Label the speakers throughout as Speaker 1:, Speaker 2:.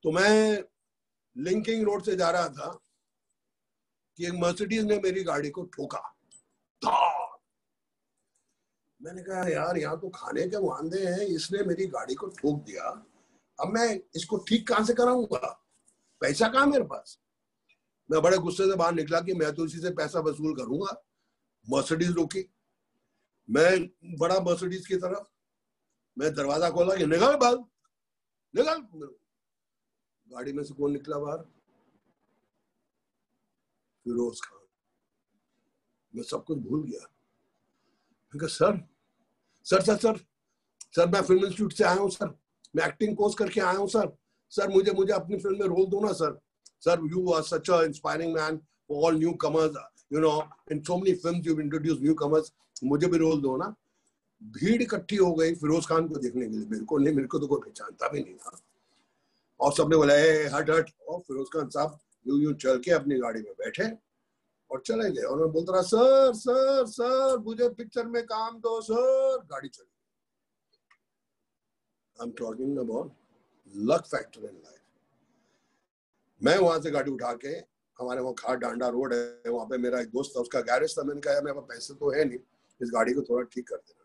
Speaker 1: तो मैं linking road से जा रहा था कि एक मर्सिडीज ने मेरी गाड़ी को ठोका। मैंने कहा यार यहाँ तो खाने के वांदे हैं, इसने मेरी गाड़ी को ठोक दिया, अब मैं इसको ठीक कहां से कराऊंगा, पैसा कहाँ मेरे पास। मैं बड़े गुस्से से बाहर निकला कि मैं तो इसी से पैसा वसूल करूंगा। मर्सिडीज रोकी, मैं बड़ा मर्सिडीज की तरफ, मैं दरवाजा खोला कि निकल बाहर, निकल। गाड़ी में से कौन निकला बाहर? फिरोज खान। मैं सब कुछ भूल गया। मैं कहा sir sir sir sir sir मैं फिल्म इंस्टीट्यूट से आया हूँ सर, मैं एक्टिंग कोर्स करके आया हूँ सर, सर मुझे मुझे अपनी फिल्म में रोल दो ना sir, sir you are such a inspiring man for all newcomers, you know in so many films you introduce newcomers, मुझे भी रोल दो ना। भीड़ इकट्ठी हो गई फिरोज खान को देखने के लिए, मेरे को नहीं, मेरे को तो कोई पहचानता भी नहीं था। और सबने बोला हट हट, और फिरोज खान साहब यूं चल के अपनी गाड़ी में बैठे और चले गए। और मैं बोलता रहा सर सर सर मुझे पिक्चर में काम दो सर, गाड़ी चली। I am talking about luck factor in life. मैं वहां से गाड़ी उठा के, हमारे वहाँ खाट डांडा रोड है, वहां पे मेरा एक दोस्त था, उसका गैरेज था। मैंने कहा मेरे पास पैसे तो है नहीं, इस गाड़ी को थोड़ा ठीक कर देना।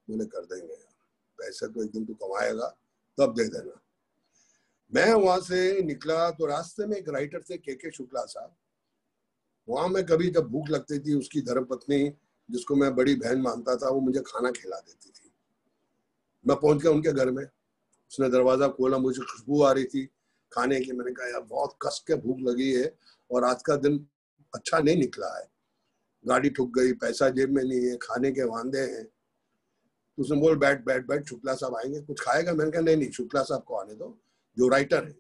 Speaker 1: बोले कर देंगे यार, पैसे तो एक दिन तू कमाएगा तब दे देना। मैं वहां से निकला तो रास्ते में एक राइटर थे के शुक्ला साहब, वहां में कभी जब भूख लगती थी, उसकी धर्मपत्नी जिसको मैं बड़ी बहन मानता था, वो मुझे खाना खिला देती थी। मैं पहुंच गया उनके घर में, उसने दरवाजा खोला, मुझे खुशबू आ रही थी खाने की। मैंने कहा यार बहुत कस के भूख लगी है और आज का दिन अच्छा नहीं निकला है, गाड़ी ठुक गई, पैसा जेब में नहीं है, खाने के वांदे हैं। तो उसने बोल बैठ बैठ बैठ, शुक्ला साहब आएंगे, कुछ खाएगा? मैंने कहा नहीं नहीं, शुक्ला साहब को आने दो जो राइटर है।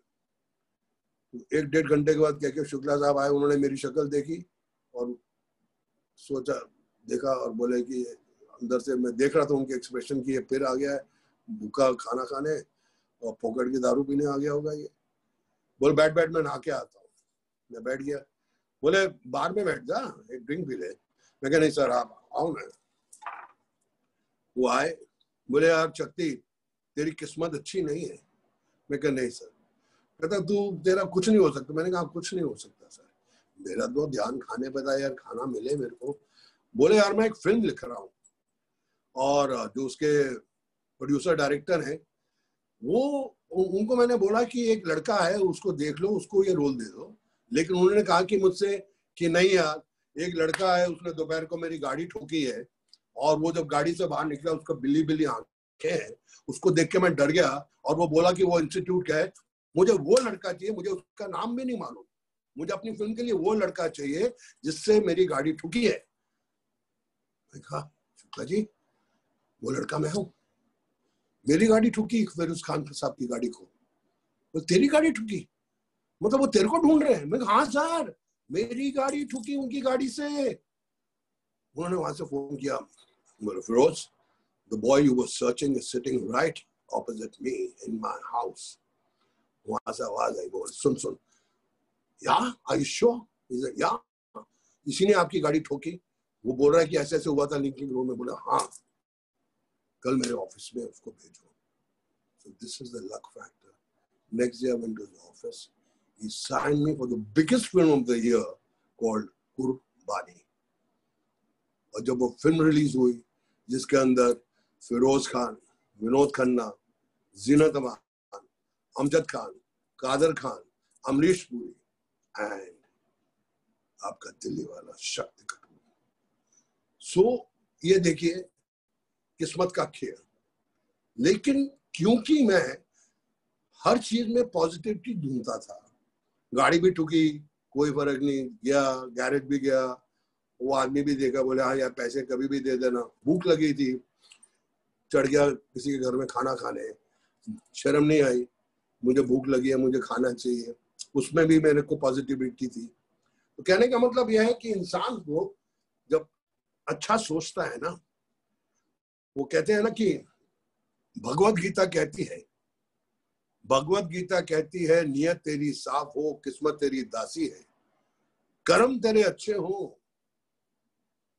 Speaker 1: एक डेढ़ घंटे के बाद क्या शुक्ला साहब आए, उन्होंने मेरी शक्ल देखी और सोचा, देखा और बोले कि अंदर से मैं देख रहा था उनके एक्सप्रेशन की, ये फिर आ गया है भूखा खाना खाने और पॉकेट की दारू पीने आ गया होगा ये। बोले बैठ बैठ, मैं नहा के आता हूँ। मैं बैठ गया। बोले बाहर में बैठ जा, एक ड्रिंक पी ले। मैं कहा नहीं सर आप आओ ना। वो आए, बोले यार शक्ति तेरी किस्मत अच्छी नहीं है। मैं कहा नहीं सर। कहता तू तेरा कुछ नहीं हो सकता। मैंने कहा कुछ नहीं हो सकता सर, मेरा तो ध्यान खाने पे था यार, खाना मिले मेरे को। बोले यार मैं एक फिल्म लिख रहा हूँ और जो उसके प्रोड्यूसर डायरेक्टर हैं वो, उनको मैंने बोला कि एक लड़का है उसको देख लो, उसको ये रोल दे दो। लेकिन उन्होंने कहा कि मुझसे कि नहीं यार, एक लड़का है उसने दोपहर को मेरी गाड़ी ठोकी है और वो जब गाड़ी से बाहर निकला उसका बिल्ली बिल्ली आंखें हैं, उसको देख के मैं डर गया और वो बोला कि वो इंस्टीट्यूट का है, मुझे वो लड़का चाहिए, मुझे उसका नाम भी नहीं मालूम, मुझे अपनी फिल्म के लिए वो लड़का चाहिए जिससे मेरी गाड़ी ठुकी है। कहा शुक्ला जी वो लड़का मैं हूं, मेरी गाड़ी ठुकी फिरोज खान साहब की गाड़ी को, वो तेरी गाड़ी ठुकी मतलब वो तेरे को ढूंढ रहे हैं? मैं हाँ सर मेरी गाड़ी ठुकी उनकी गाड़ी से। उन्होंने वहां से फोन किया, बोले Firoz the boy you were searching is sitting right opposite me in my house। वहां से आवाज आई, बोल सुन सुन, या are you sure? He said, या इसी ने आपकी गाड़ी ठोकी। वो बोल रहा है कि ऐसे ऐसे हुआ था लिंकिंग रोड में। बोला हाँ कल मेरे ऑफिस में उसको भेजो। So this is the luck factor. Next day I went to his office. He signed me for the biggest film of the year called कुर्बानी। और जब वो फिल्म रिलीज हुई जिसके अंदर फिरोज खान, विनोद खन्ना, जीनत अमान, अमजद खान, कादर खान, अमरीश पुरी एंड आपका दिल्ली वाला शक्ति कपूर। सो ये देखिए किस्मत का खेल। लेकिन क्योंकि मैं हर चीज में पॉजिटिविटी ढूंढता था, गाड़ी भी ठुकी कोई फर्क नहीं, गया गैरेज भी गया, वो आदमी भी देखा, बोले हाँ यार पैसे कभी भी दे देना। भूख लगी थी, चढ़ गया किसी के घर में खाना खाने, शर्म नहीं आई, मुझे भूख लगी है मुझे खाना चाहिए, उसमें भी मेरे को पॉजिटिविटी थी। तो कहने का मतलब यह है कि इंसान को जब अच्छा सोचता है ना, वो कहते हैं ना कि भगवत गीता कहती है, भगवत गीता कहती है नियत तेरी साफ हो किस्मत तेरी दासी है, कर्म तेरे अच्छे हो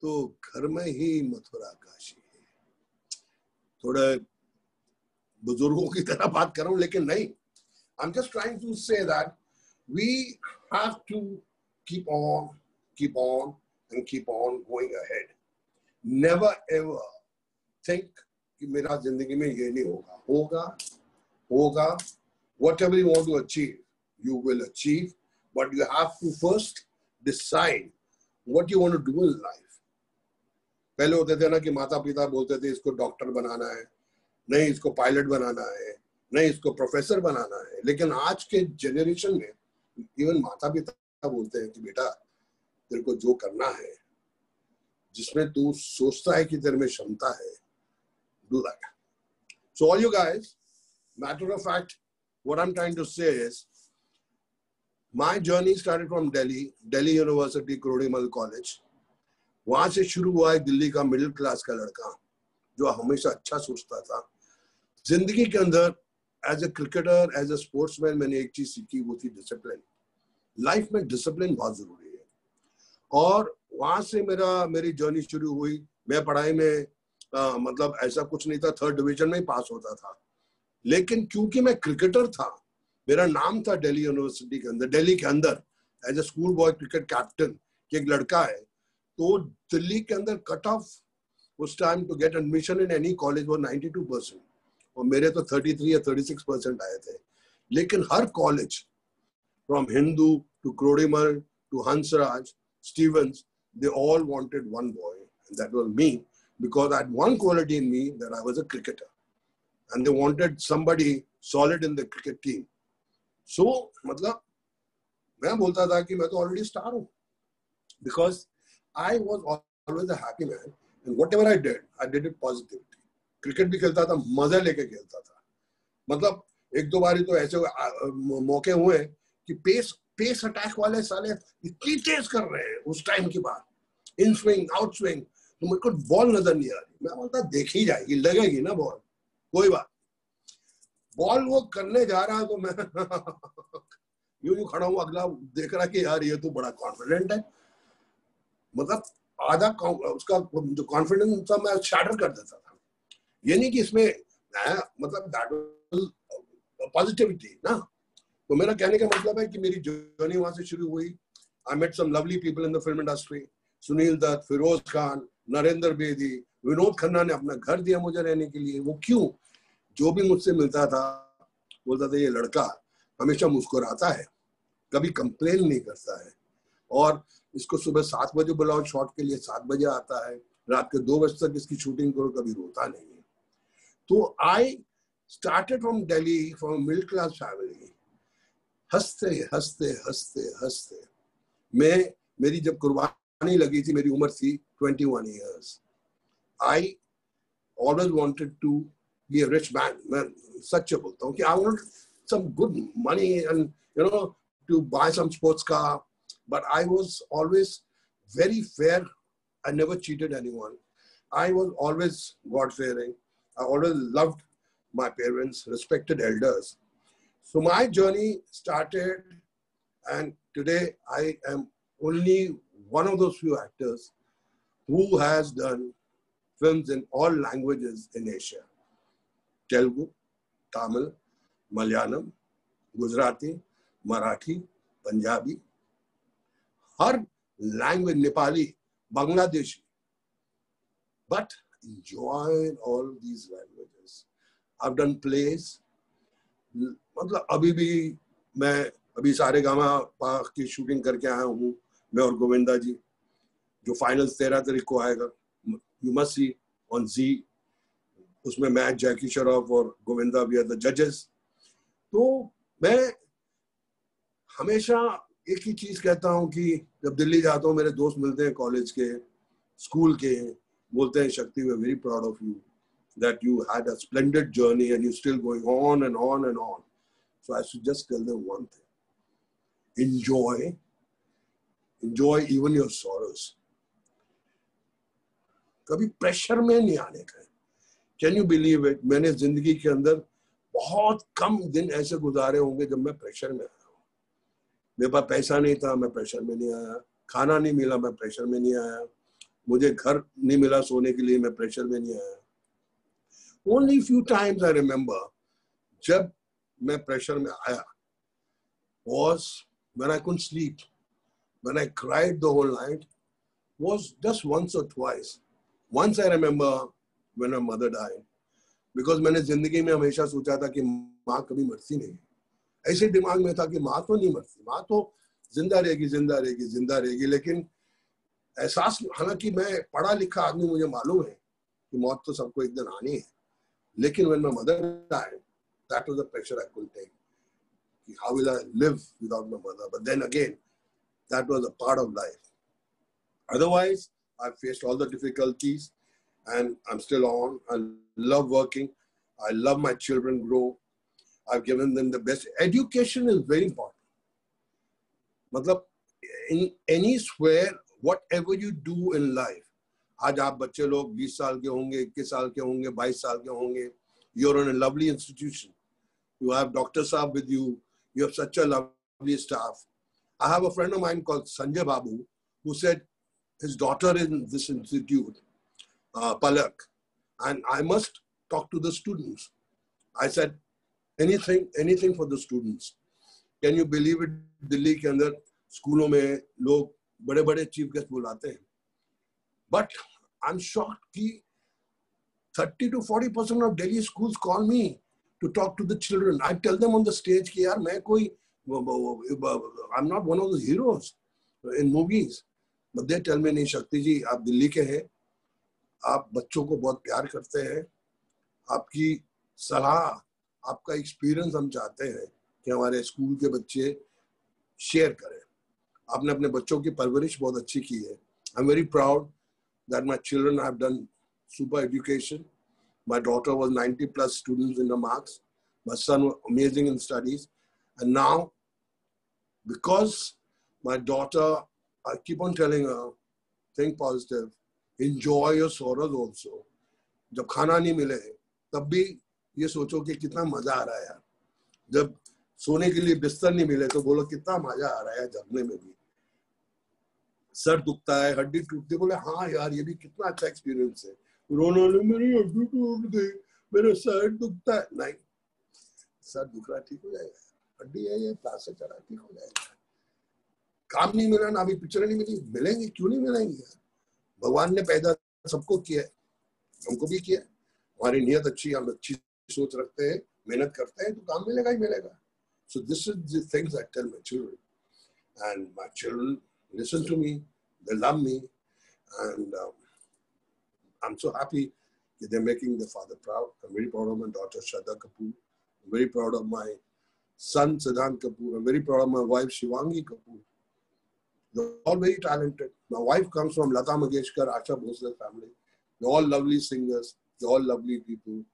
Speaker 1: तो घर में ही मथुरा काशी है। थोड़े बुजुर्गों की तरह बात कर रहा हूं लेकिन नहीं, I'm just trying to say that we have to keep on and keep on going ahead. Never ever think कि मेरा जिंदगी में ये नहीं होगा. होगा. Whatever you want to achieve, you will achieve. But you have to first decide what you want to do in life. पहले होते थे ना कि माता पिता बोलते थे इसको डॉक्टर बनाना है, नहीं इसको पायलट बनाना है, नहीं इसको प्रोफेसर बनाना है. लेकिन आज के जनरेशन में इवन माता पिता बोलते हैं कि बेटा तेरे को जो करना है, जिसमें तू सोचता है कि तेरे में क्षमता है, do that. So all you guys, matter of fact, what I'm trying to say is, my journey started from Delhi University, Crodimal College. वहां से शुरू हुआ है दिल्ली का मिडिल क्लास का लड़का जो हमेशा अच्छा सोचता था. जिंदगी के अंदर as a cricketer, as a sportsman मैंने एक चीज सीखी, वो थी डिसिप्लिन. लाइफ में डिसिप्लिन बहुत जरूरी है. और वहां से मेरी जर्नी शुरू हुई. मैं पढ़ाई में मतलब ऐसा कुछ नहीं था, 3rd डिवीजन में ही पास होता था. लेकिन क्योंकि मैं क्रिकेटर था, मेरा नाम था दिल्ली यूनिवर्सिटी के अंदर, दिल्ली के अंदर as a school boy cricket captain कि एक लड़का है. तो दिल्ली के अंदर कट ऑफ उस time to get admission in any college वो 92% और मेरे तो 33 या 36% आए थे. लेकिन हर college from Hindu to Kirorimal to Hansraj, Stephens, they all wanted one boy, and that was me, because I had one quality in me, that I was a cricketer, and they wanted somebody solid in the cricket team. So मतलब मैं बोलता था कि मैं तो already star हूँ, because I was always a happy man, and whatever I did it positively. Cricket भी खेलता था, मजा लेके खेलता था. मतलब एक दो बारी तो ऐसे मौके हुए कि पेस अटैक वाले साले इतनी तेज कर रहे हैं उस टाइम की बात, इन स्विंग आउट स्विंग, तो मेरे को बॉल नजर नहीं आ रही. मैं बोलता देखी जाएगी, लगेगी ना बॉल, कोई बात. बॉल वो करने जा रहा है तो मैं यूं खड़ा हूँ, अगला देख रहा कि यार ये तो बड़ा कॉन्फिडेंट है. मतलब आधा उसका जो कॉन्फिडेंस था मैं शैटर कर देता था. ये नहीं कि इसमें मतलब पॉजिटिविटी ना. तो मेरा कहने का मतलब है कि मेरी जर्नी वहां से शुरू हुई. I met some lovely people in the film industry. Sunil Dutt, Firoz Khan, Narendra Bedi, Vinod Khanna ने अपना घर दिया मुझे रहने के लिए. वो क्यों? जो भी मुझसे मिलता था बोलता था ये लड़का हमेशा मुस्कुराता है, कभी कंप्लेन नहीं करता है, और इसको सुबह 7 बजे बुलाओ शॉट के लिए 7 बजे आता है, रात के 2 बजे तक इसकी शूटिंग करो, कभी रोता नहीं है. तो I started from Delhi, from middle class family. हंसते हंसते हंसते हंसते मेरी जब कुर्बानी लगी थी, मेरी उम्र थी 21 years. I always wanted to be a rich man. मैं सच बोलता हूँ कि I want some good money and to buy some sports car. But I was always very fair. I never cheated anyone. I was always God-fearing. I always loved my parents, respected elders. So my journey started, and today I am only one of those few actors who has done films in all languages in Asia. Telugu, Tamil, Malayalam, Gujarati, Marathi, Punjabi, her language, Nepali, Bangladeshi, but enjoyed all these languages. I've done plays. मतलब अभी सारे gamma पा की shooting करके आया हूँ मैं और गोविंदा जी, जो फाइनल्स 13 तारीख को आएगा. यू मस्ट सी ऑन जी. उसमें मैं, जैकी श्रॉफ और गोविंदा वी आर द जजेस. तो मैं हमेशा एक ही चीज कहता हूँ कि जब दिल्ली जाता हूँ, मेरे दोस्त मिलते हैं कॉलेज के, स्कूल के, बोलते हैं Shakti, we are very proud of you that you had a splendid journey and you're still going on and on and on. So I should just tell them one thing. Enjoy even your sorrows. कभी pressure में नहीं आने का. Can you believe it? मैंने जिंदगी के अंदर बहुत कम दिन ऐसे गुजारे होंगे जब मैं प्रेशर में आया हूँ. मेरे पास पैसा नहीं था, मैं प्रेशर में नहीं आया. खाना नहीं मिला, मैं प्रेशर में नहीं आया. मुझे घर नहीं मिला सोने के लिए, मैं प्रेशर में नहीं आया. Only few times I remember जब मैं प्रेशर में आया was when I couldn't sleep, when I cried the whole night, was just once or twice. Once I remember when my mother died, because मैंने जिंदगी में हमेशा सोचा था कि माँ कभी मरती नहीं, ऐसे दिमाग में था कि माँ तो नहीं मरती, माँ तो जिंदा रहेगी जिंदा रहेगी जिंदा रहेगी, लेकिन एहसास, हालांकि मैं पढ़ा लिखा आदमी, मुझे मालूम है कि मौत तो सबको एक दिन आनी है, लेकिन when my mother died, that was the pressure I couldn't take. How will I live without my mother? But then again, that was a part of life. Otherwise, I faced all the difficulties and I'm still on. I love working. I love my children grow. I've given them the best. Education is very important. मतलब in any sphere, whatever you do in life, आज आप बच्चे लोग 20 साल के होंगे, 21 साल के होंगे, 22 साल के होंगे, you're in a lovely institution. You have Dr. Saab with you. You have such a lovely staff. I have a friend of mine called Sanjay Babu, who said his daughter is in this institute, Palak, and I must talk to the students. I said, anything for the students. Can you believe it? Delhi के अंदर स्कूलों में लोग बड़े-बड़े chief guest बुलाते हैं. But I'm shocked कि 30 to 40% of Delhi schools call me to talk to the children. I tell them on the stage कि यार मैं कोई, I'm not one of the heroes in movies. But they tell me, नहीं शक्ति जी, आप दिल्ली के हैं, आप बच्चों को बहुत प्यार करते हैं, आपकी सलाह, आपका एक्सपीरियंस हम चाहते हैं कि हमारे स्कूल के बच्चे शेयर करें. आपने अपने बच्चों की परवरिश बहुत अच्छी की है. I'm very proud that my children have done super education. My daughter was 90 plus students in the marks. My son was amazing in studies. And now, because my daughter, I keep on telling her, think positive, enjoy your sorrows also. जब खाना नहीं मिले, तब भी ये सोचो कि कितना मजा आ रहा है यार. जब सोने के लिए बिस्तर नहीं मिले, तो बोलो कितना मजा आ रहा है जगने में भी. सर दुखता है, हड्डी टूटती, बोले हाँ यार ये भी कितना अच्छा एक्सपीरियंस है. रोना ले, मेरी हड्डी टूट गई, मेरे सर दुखता है. नहीं, सर दुख रहा ठीक हो जाएगा, हड्डी है ये, प्लास्टर चढ़ा ठीक हो जाएगा. काम नहीं मिला ना, अभी पिक्चर नहीं मिली, मिलेंगे क्यों नहीं मिलेंगे. भगवान ने पैदा सबको किया, हमको भी किया. हमारी नियत अच्छी, हम अच्छी सोच रखते हैं, मेहनत करते हैं, तो काम मिलेगा ही मिलेगा. So this is the things I tell my children, and my children listen to me, they love me, and I'm so happy that they're making their father proud. I'm very proud of my daughter Shraddha Kapoor. I'm very proud of my son Siddhant Kapoor. I'm very proud of my wife Shivangi Kapoor. They're all very talented. My wife comes from Lata Mangeshkar, Asha Bhosle family. They're all lovely singers. They're all lovely people.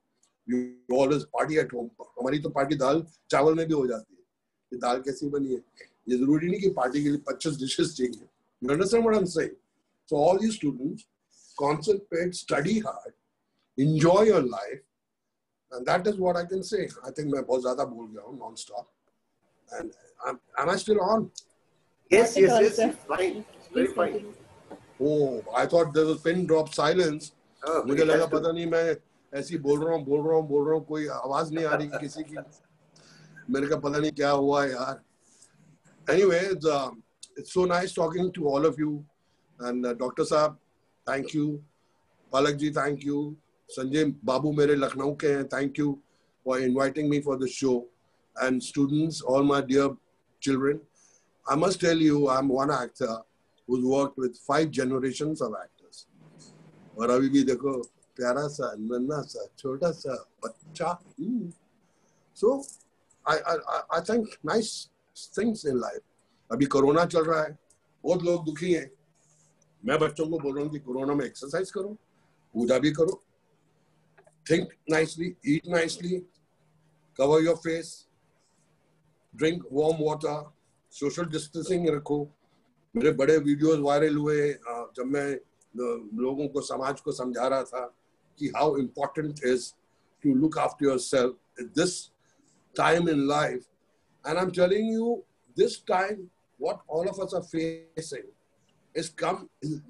Speaker 1: We always party at home. हमारी तो party दाल चावल में भी हो जाती है. ये दाल कैसी बनी है? ये जरूरी नहीं कि पार्टी के लिए 25 dishes चाहिए. You understand what I'm saying? So all you students, concentrate, study hard, enjoy your life, and that is what I can say. I think मैं बहुत ज़्यादा बोल गया हूँ non-stop. And am I still on?
Speaker 2: Yes, fine, very fine.
Speaker 1: Oh, I thought there was pin drop silence. मुझे लगा पता नहीं मैं ऐसी बोल रहा हूँ, कोई आवाज नहीं आ रही किसी की. मेरे का पता नहीं क्या हुआ यार. Anyway, it's so nice talking to all of you. And Dr. Saab, thank you. Palak ji, thank you. Sanjay Babu, मेरे लखनऊ के हैं. Thank you for inviting me for the show. And students, all my dear children, I must tell you, I'm one actor who's worked with 5 generations of actors. और अभी भी देखो प्यारा सा, नन्हा सा, छोटा सा बच्चा. So I think nice things in life. अभी कोरोना चल रहा है, बहुत लोग दुखी हैं. मैं बच्चों को बोल रहा हूँ कि कोरोना में एक्सरसाइज करो, पूजा भी करो, think nicely, eat nicely, cover your face, drink warm water, social distancing रखो. मेरे बड़े वीडियोस वायरल हुए जब मैं लोगों को, समाज को समझा रहा था कि how important is to look after yourself at this time in life. And I'm telling you, this time, what all of us are facing is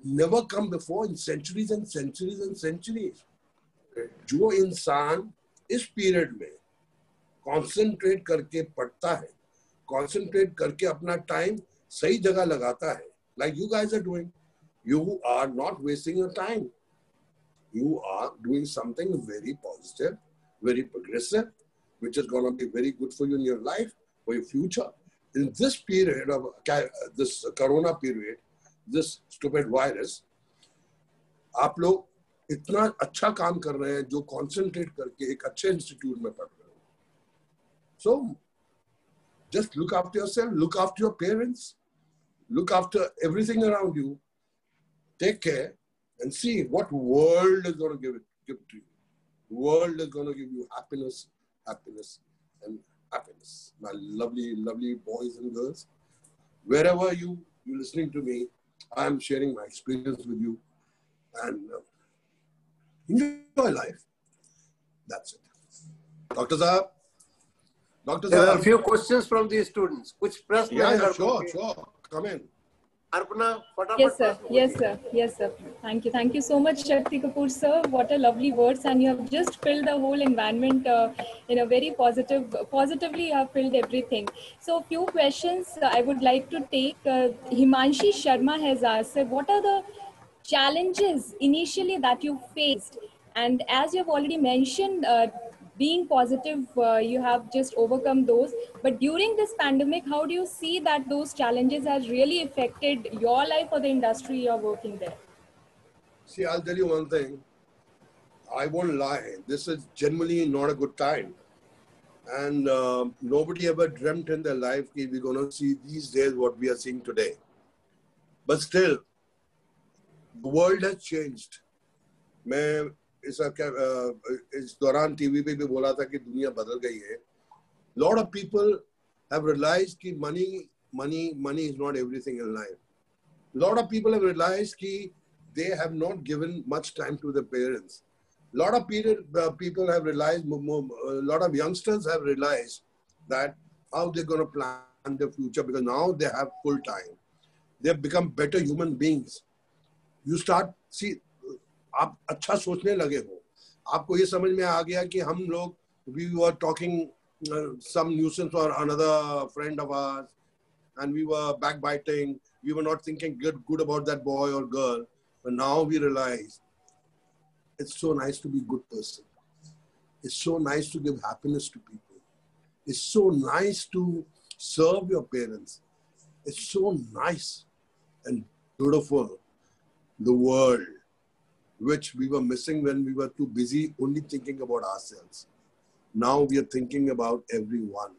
Speaker 1: never come before in centuries and centuries and centuries. जो इंसान इस period में concentrate करके पढ़ता है, concentrate करके अपना time सही जगह लगाता है, like you guys are doing, you are not wasting your time. You are doing something very positive, very progressive, which is going to be very good for you in your life, for your future. In this period of this corona period, this stupid virus, आप लोग इतना अच्छा काम कर रहे हैं जो concentrate करके एक अच्छे institute में पढ़ रहे हो. So just look after yourself, look after your parents, look after everything around you. Take care and see what world is going to give to you. World is going to give you happiness, happiness, and happiness. My lovely, lovely boys and girls, wherever you're listening to me, I'm sharing my experience with you, and enjoy life. That's it. Dr. Saab. Dr.
Speaker 2: There are
Speaker 1: Saab.
Speaker 2: a few questions from the students. कुछ प्रश्न
Speaker 1: Yeah, sure. Come in.
Speaker 2: Arpana,
Speaker 3: Yes, sir. Yes, sir. Thank you so much, Shakti Kapoor, sir. What a lovely words, and you have just filled the whole environment in a very positively. You have filled everything. So, few questions I would like to take. Himanshi Sharma has asked, sir, what are the challenges initially that you faced? And as you have already mentioned, being positive, you have just overcome those. But during this pandemic, how do you see that those challenges has really affected your life or the industry you're working there?
Speaker 1: See, I'll tell you one thing. I won't lie. This is generally not a good time. And nobody ever dreamt in their life that we're going to see these days what we are seeing today. But still, the world has changed. मैं इस दौरान TV पे भी बोला था कि दुनिया बदल गई है. Lot of people have realized कि money is not everything in life. Lot of people have realized कि they have not given much time to their parents. Lot of people have realized, a lot of youngsters have realized that how they're going to plan their future, because now they have full time. They have become better human beings. You start see. आप अच्छा सोचने लगे हो. आपको ये समझ में आ गया कि हम लोग we were talking some nuisance or another friend of ours, and we were backbiting. We were not thinking good about that boy or girl. But now we realize it's so nice to be a good person. It's so nice to give happiness to people. It's so nice to serve your parents. It's so nice and beautiful, the world, which we were missing when we were too busy only thinking about ourselves. Now we are thinking about everyone.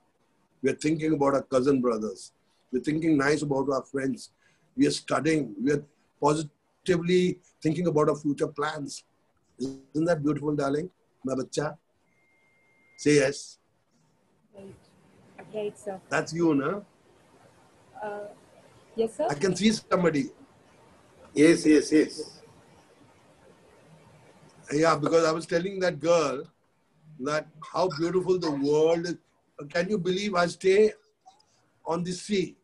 Speaker 1: We are thinking about our cousin brothers. We're thinking nice about our friends. We are studying. We are positively thinking about our future plans. Isn't that beautiful, darling? My bacha? Say yes.
Speaker 3: Right, sir.
Speaker 1: That's you, no?
Speaker 3: Yes, sir.
Speaker 1: I can see somebody.
Speaker 2: Yes.
Speaker 1: Yeah, because I was telling that girl that how beautiful the world is. Can you believe I stay on the sea?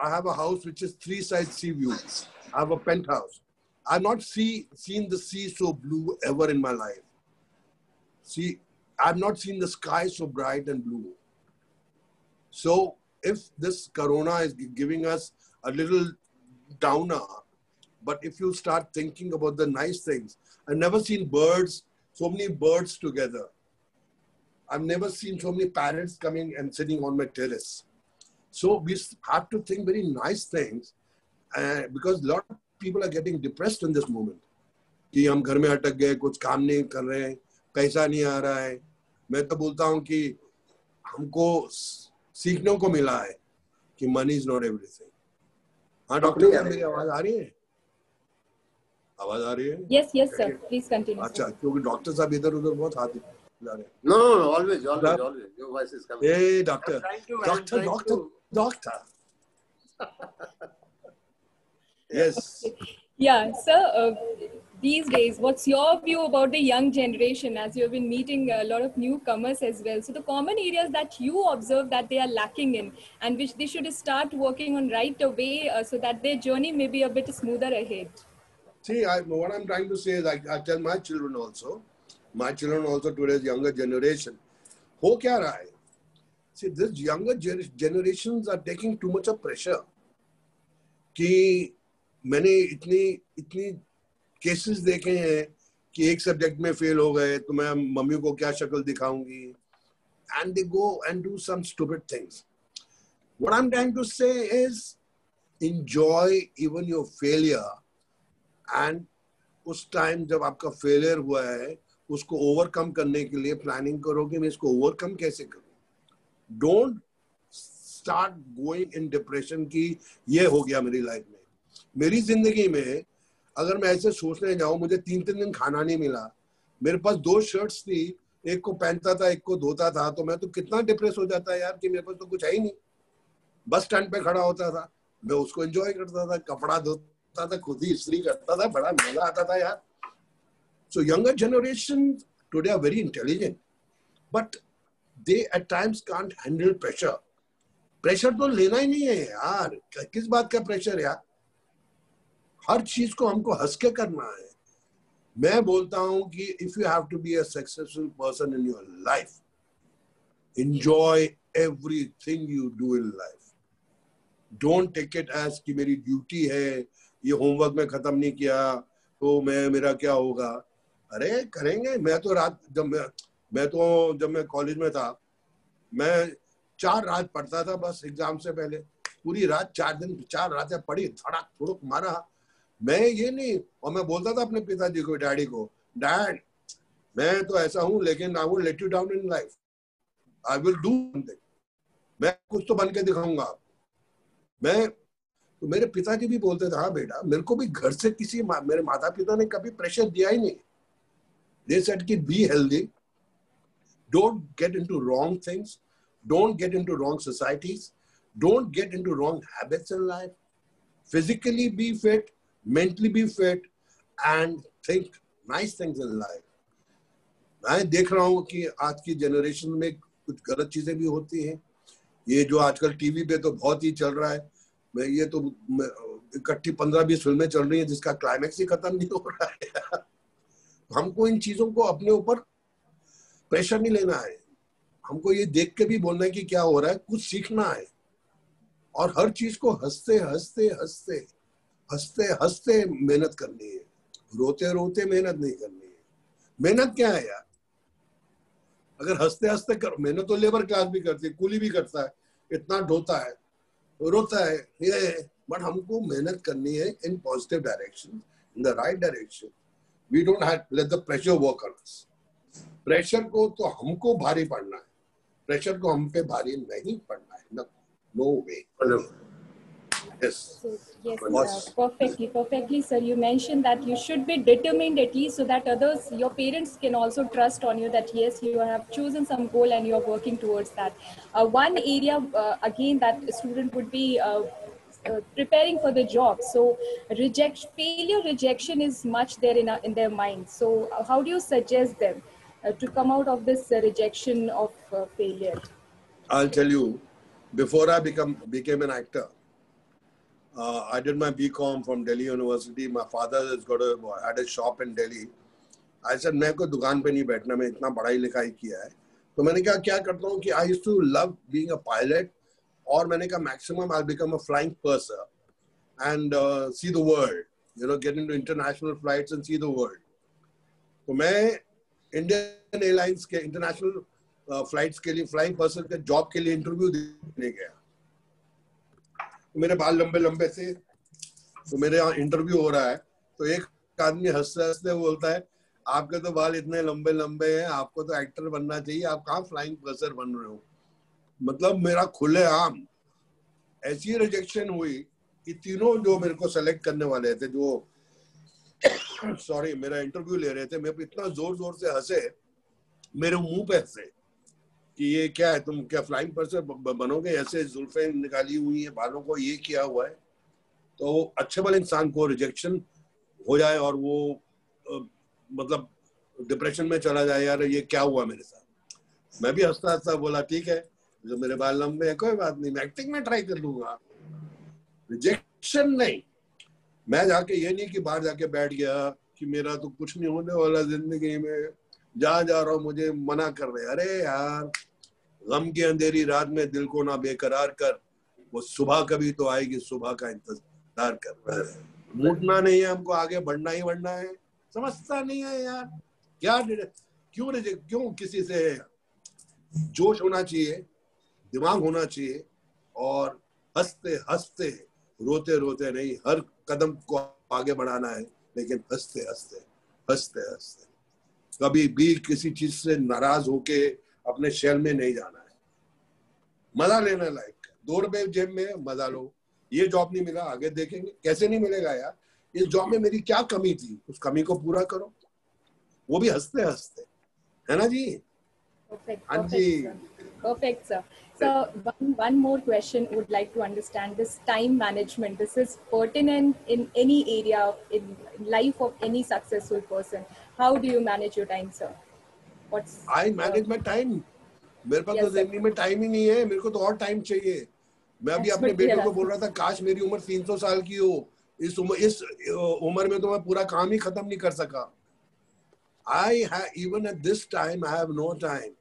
Speaker 1: I have a house which is 3-side sea view. I have a penthouse. I've not seen the sea so blue ever in my life. See, I've not seen the sky so bright and blue. So if this corona is giving us a little downer, but if you start thinking about the nice things, I've never seen so many birds together. I've never seen so many parrots coming and sitting on my terrace. So we have to think very nice things, because a lot of people are getting depressed in this moment. कि हम घर में अटक गए, कुछ काम नहीं कर रहे हैं, पैसा नहीं आ रहा है. मैं तो बोलता हूँ कि हमको सीखने को मिला है कि money is not everything. हाँ डॉक्टर साहब, मेरी आवाज आ रही है? आवाज आ रही है?
Speaker 3: Yes, sir. Please continue.
Speaker 1: अच्छा, क्योंकि डॉक्टर साहब इधर-उधर बहुत हाथ हिला रहे हैं.
Speaker 2: No, always. Your voice is coming.
Speaker 1: Hey, doctor. Doctor. Yes.
Speaker 3: Yeah, sir. These days, what's your view about the young generation, as you have been meeting a lot of newcomers as well? So the common areas that you observe that they are lacking in, and which they should start working on right away, so that their journey may be a bit smoother ahead.
Speaker 1: See, what I'm trying to say is, I tell my children also today's younger generation, हो क्या रहा है? See, this younger generations are taking too much of pressure. कि मैंने इतनी cases देखे हैं कि एक सब्जेक्ट में फेल हो गए तो मैं मम्मी को क्या शक्ल दिखाऊंगी, and they go and do some stupid things. What I'm trying to say is enjoy even your failure, and उस टाइम जब आपका फेलियर हुआ है उसको ओवरकम करने के लिए प्लानिंग करो कि मैं इसको ओवरकम कैसे करूं. Don't start going in depression की ये हो गया मेरी लाइफ में. मेरी जिंदगी में अगर मैं ऐसे सोचने जाऊं, मुझे 3 दिन खाना नहीं मिला, मेरे पास 2 शर्ट्स थी, एक को पहनता था एक को धोता था, तो मैं तो कितना डिप्रेस हो जाता यार कि मेरे पास तो कुछ है ही नहीं. बस स्टैंड पे खड़ा होता था, मैं उसको एंजॉय करता था, कपड़ा धोता था, खुद ही इस्त्री करता था, बड़ा मजा आता था यार. So younger generation today are very intelligent, but they at times can't handle pressure. Pressure तो लेना ही नहीं है यार, किस बात का प्रेशर यार. हर चीज को हमको हंस के करना है. मैं बोलता हूं कि if you have to be a successful person in your life, enjoy everything you do in life. Don't take it as कि मेरी ड्यूटी है, ये होमवर्क में खत्म नहीं किया तो मेरा क्या होगा. अरे करेंगे. मैं तो रात जब मैं कॉलेज में था, मैं 4 रात पढ़ता था बस एग्जाम से पहले. पूरी रात 4 रातें पढ़ी, धड़क थोड़क मारा. मैं ये नहीं, और मैं बोलता था अपने पिताजी को, डैडी को, डैड मैं तो ऐसा हूं लेकिन I will let you down in life, I will do something, मैं कुछ तो बन के दिखाऊंगा. मैं तो मेरे पिताजी भी बोलते थे, हाँ बेटा. मेरे को भी घर से मेरे माता पिता ने कभी प्रेशर दिया ही नहीं. They said कि be healthy, don't get into wrong things, don't get into wrong societies, don't get into wrong habits in life. Physically be fit, mentally be fit, and think nice things in life. मैं देख रहा हूँ कि आज की generation में कुछ गलत चीजें भी होती हैं. ये जो आजकल टीवी पे तो बहुत ही चल रहा है, ये तो इकट्ठी 15-20 फिल्में चल रही हैं जिसका क्लाइमैक्स ही खत्म नहीं हो रहा है. हमको इन चीजों को अपने ऊपर प्रेशर नहीं लेना है. हमको ये देख के भी बोलना है कि क्या हो रहा है, कुछ सीखना है. और हर चीज को हंसते हंसते हंसते हंसते हंसते मेहनत करनी है. रोते रोते मेहनत नहीं करनी है. मेहनत क्या है यार, अगर हंसते हंसते कर, मेहनत तो लेबर क्लास भी करती है, कूली भी करता है, इतना ढोता है, रोता है, ये. बट हमको मेहनत करनी है in positive direction, in the right direction. We don't have let the pressure work on us. Pressure को तो हमको भारी पड़ना है, प्रेशर को हम पे भारी नहीं पड़ना है. No way. Yes.
Speaker 3: So, yes, perfectly, sir. You mentioned that you should be determined at least, so that others, your parents, can also trust on you that yes, you have chosen some goal and you are working towards that. One area again that a student would be preparing for the job. So failure rejection is much there in their mind. So how do you suggest them to come out of this rejection of failure?
Speaker 1: I'll tell you, before I became an actor, I did my BCom from Delhi University. My father had a shop in Delhi. I said, मैं कोई दुकान पे नहीं बैठना, मैं इतना पढ़ाई लिखाई किया है. तो मैंने कहा क्या करता हूँ कि I used to love being a pilot. और मैंने कहा maximum I'll become a flying purser and see the world, get into international flights and see the world. तो मैं Indian Airlines के international flights के लिए flying purser के job के लिए इंटरव्यू देने गया. तो मेरे बाल लंबे लंबे थे, तो मेरे यहाँ इंटरव्यू हो रहा है, तो एक आदमी हंसते हंसते बोलता है, आपके तो बाल इतने लंबे लंबे हैं, आपको तो एक्टर बनना चाहिए, आप कहाँ फ्लाइंग पर्सर बन रहे हो. मतलब मेरा खुलेआम ऐसी रिजेक्शन हुई कि तीनों जो मेरे को सेलेक्ट करने वाले थे, जो सॉरी मेरा इंटरव्यू ले रहे थे, मेरे पे इतना जोर जोर से हंसे, मेरे मुंह पे हंसे कि ये क्या है, तुम क्या फ्लाइंग पर्सर बनोगे, ऐसे जुल्फें निकाली हुई है, बालों को ये किया हुआ है. तो अच्छे वाले इंसान को रिजेक्शन हो जाए और वो मतलब डिप्रेशन में चला जाए, यार ये क्या हुआ मेरे साथ. मैं भी हंसता हंसता बोला, ठीक है, जो मेरे बाल लंबे हैं कोई बात नहीं, मैं एक्टिंग में ट्राई कर लूंगा. रिजेक्शन नहीं. मैं जाके ये नहीं कि बाहर जाके बैठ गया कि मेरा तो कुछ नहीं होने वाला जिंदगी में, जहाँ जा रहा हूँ मुझे मना कर रहे. अरे यार गम की अंधेरी रात में दिल को ना बेकरार कर, वो सुबह कभी तो आएगी, सुबह का इंतजार कर। मूटना नहीं है हमको, आगे बढ़ना ही बढ़ना है। समझता नहीं है यार, क्या क्यों किसी से जोश होना चाहिए, दिमाग होना चाहिए, और हंसते हंसते रोते रोते नहीं, हर कदम को आगे बढ़ाना है, लेकिन हंसते हंसते हंसते हंसते, कभी भी किसी चीज से नाराज होके अपने शहर में नहीं जाना है। मजा लेना लायक, 2 रुपए जेब में, मजा लो। ये जॉब नहीं मिला, आगे देखेंगे। कैसे नहीं मिलेगा यार, इस जॉब में मेरी क्या कमी थी, उस कमी को पूरा करो, वो भी हंसते हंसते, है ना जी? हाँ जी।
Speaker 3: Perfect, sir. So one more question would like to understand this time management. This is pertinent in any area in life of any successful person. How do you manage your time, sir?
Speaker 1: I manage my time. मेरे पास तो जिंदगी में time ही नहीं है, मेरे को तो और टाइम चाहिए। मैं अभी अपने बेटे को बोल रहा था, काश मेरी उम्र 300 साल की हो। इस उम्र में तो मैं पूरा काम ही खत्म नहीं कर सका। Even at this time, I have no time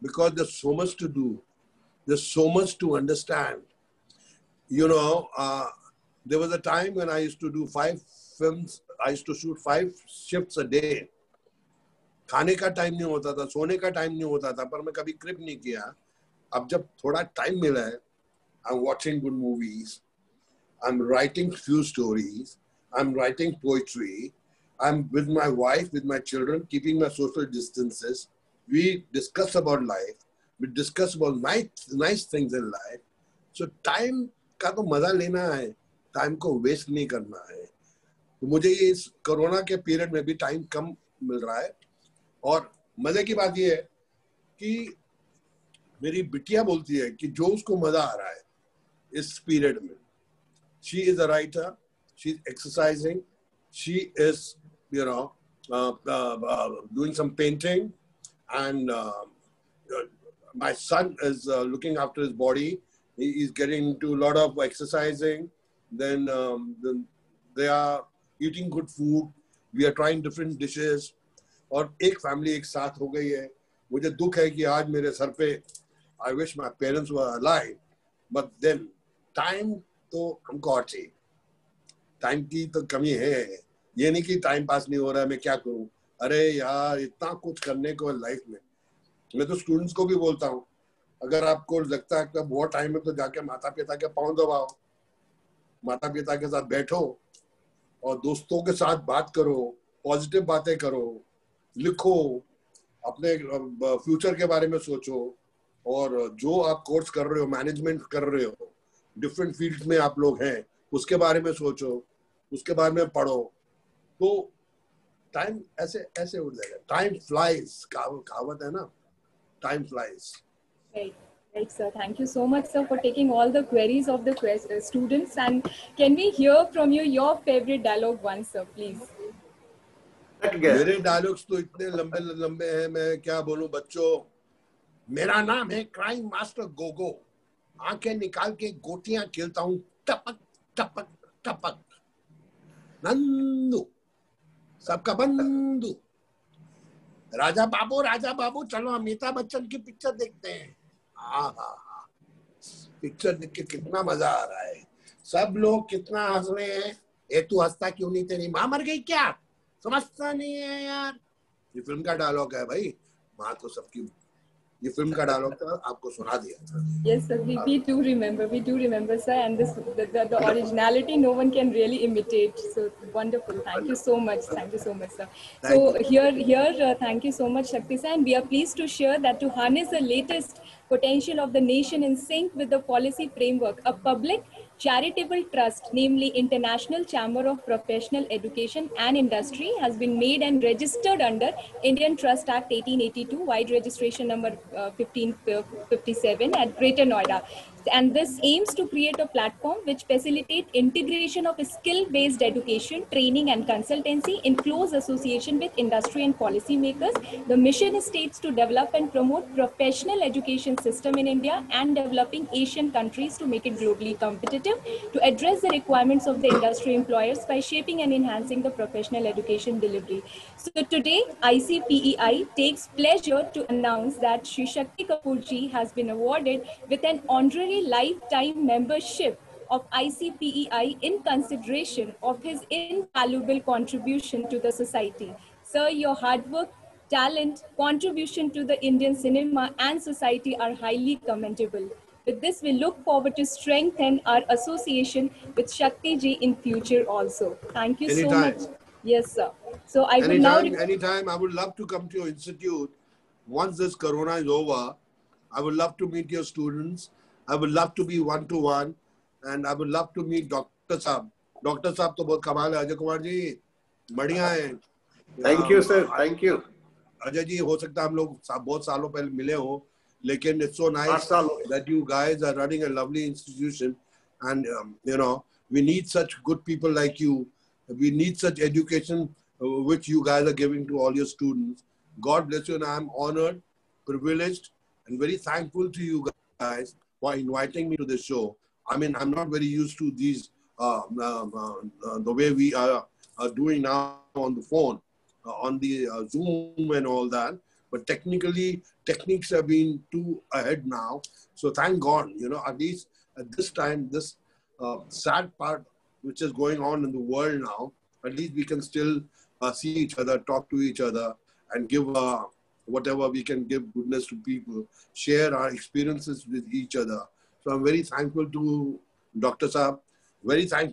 Speaker 1: because there's so much to do. There's so much to understand. You know, there was a time when I used to do 5 films. I used to shoot 5 shifts a day. खाने का time नहीं होता था, सोने का time नहीं होता था, पर मैं कभी क्रिप नहीं किया। अब जब थोड़ा टाइम मिला है, I'm watching good movies, I'm writing few stories, I'm writing poetry, I'm with my wife, with my children, keeping my social distances. We discuss about life, we discuss about nice things in life. So time का तो मजा लेना है, time को waste नहीं करना है। तो मुझे ये इस कोरोना के पीरियड में भी टाइम कम मिल रहा है। और मजे की बात ये है कि मेरी बिटिया बोलती है कि जो उसको मजा आ रहा है इस पीरियड में, she is a writer, she's exercising, she is, you know, doing some painting, and my son is looking after his body. He is getting into a lot of exercising. Then they are eating good food. We are trying different dishes. और एक family एक साथ हो गई है। मुझे दुख है कि आज मेरे सर पे, I wish my parents were alive, but then time तो हमको और चाहिए। टाइम की तो कमी है। ये नहीं कि टाइम पास नहीं हो रहा है, मैं क्या करूं। अरे यार, इतना कुछ करने को लाइफ में। मैं तो स्टूडेंट्स को भी बोलता हूँ, अगर आपको लगता है कि बहुत टाइम है तो जाके माता पिता के पांव दबाओ, माता पिता के साथ बैठो और दोस्तों के साथ बात करो, पॉजिटिव बातें करो, लिखो, अपने फ्यूचर के बारे में सोचो, और जो आप कोर्स कर रहे हो, मैनेजमेंट कर रहे हो, डिफरेंट फील्ड में आप लोग हैं, उसके बारे में सोचो, उसके बारे में पढ़ो, तो टाइम ऐसे ऐसे उड़ जाएगा। टाइम फ्लाइज, कहावत है ना, time flies.
Speaker 3: Right, sir. Thank you so much, sir, for taking all the queries of the students. And can we hear from you your favorite dialogue once, sir, please?
Speaker 1: मेरे dialogues तो इतने लंबे लंबे हैं, मैं क्या बोलूं बच्चों। मेरा नाम है क्राइम मास्टर गोगो, आंखें निकाल के गोटियां खेलता हूँ, टपक टपक टपक। नंदू सबका बंधु, राजा बाबू चलो अमिताभ बच्चन की पिक्चर देखते हैं। हाँ, पिक्चर देख के कितना मजा आ रहा है, सब लोग कितना हंस रहे हैं। ए तू हंसता क्यों नहीं, तेरी माँ मर गई क्या, समझता नहीं है यार। ये फिल्म का डायलॉग है भाई, माँ तो सबकी, ये फिल्म का डायलॉग था, आपको सुना दिया था।
Speaker 3: Yes, sir. We do remember, sir. And this the originality no one can really imitate. So wonderful. Thank you so much, sir. So here, thank you so much, Shakti sir. And we are pleased to share that to harness the latest potential of the nation in sync with the policy framework, a public charitable trust, namely International Chamber of Professional Education and Industry, has been made and registered under Indian Trust Act 1882, wide registration number 1557 at Greater Noida. And this aims to create a platform which facilitates integration of skill-based education, training and consultancy in close association with industry and policymakers. The mission states to develop and promote professional education system in India and developing Asian countries to make it globally competitive, to address the requirements of the industry employers by shaping and enhancing the professional education delivery. So today, ICPEI takes pleasure to announce that Shri Shakti Kapoor ji has been awarded with an honorary lifetime membership of ICPEI in consideration of his invaluable contribution to the society. Sir, your hard work, talent, contribution to the Indian cinema and society are highly commendable. With this, we look forward to strengthen our association with Shakti ji in future also. Thank you so much. Yes, sir. So I would now...
Speaker 1: Anytime, I would love to come to your institute. Once this corona is over, I would love to meet your students. I would love to be one-to-one. And I would love to meet Dr. Saab. Dr. Saab to bahut kamal hai. Ajay Kumar ji, badhiya hai.
Speaker 2: Thank you, sir. Thank you.
Speaker 1: Ajay ji, ho sakta hum log bahut saalon pehle mile ho. Lekin it's so nice that you guys are running a lovely institution. And, you know, we need such good people like you. We need such education which you guys are giving to all your students. God bless you, and I'm honored, privileged, and very thankful to you guys for inviting me to this show. I mean, I'm not very used to these, the way we are doing now on the phone, on the Zoom and all that. But technically, techniques have been too ahead now. So thank God, you know, at least at this time, this sad part which is going on in the world now, at least we can still see each other, talk to each other, and give whatever we can give goodness to people, share our experiences with each other. So I'm very thankful to Dr. Saab, very thankful